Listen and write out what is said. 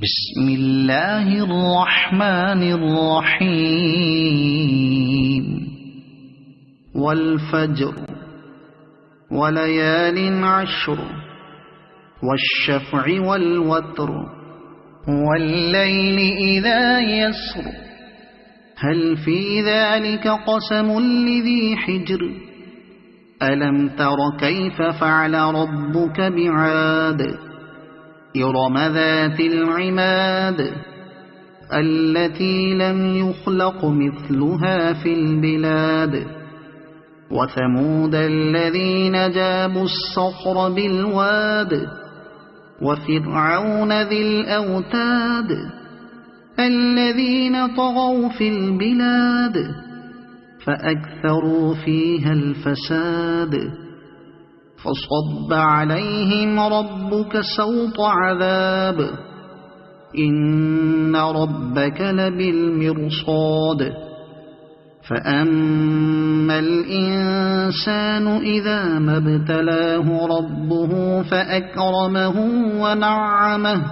بسم الله الرحمن الرحيم والفجر وليال عشر والشفع والوتر والليل إذا يسر هل في ذلك قسم لذي حجر ألم تر كيف فعل ربك بعاد إرم ذات العماد التي لم يخلق مثلها في البلاد وثمود الذين جابوا الصخر بالواد وفرعون ذي الأوتاد الذين طغوا في البلاد فأكثروا فيها الفساد فصب عليهم ربك سوط عذاب إن ربك لبالمرصاد فأما الإنسان إذا ما ابتلاه ربه فأكرمه ونعمه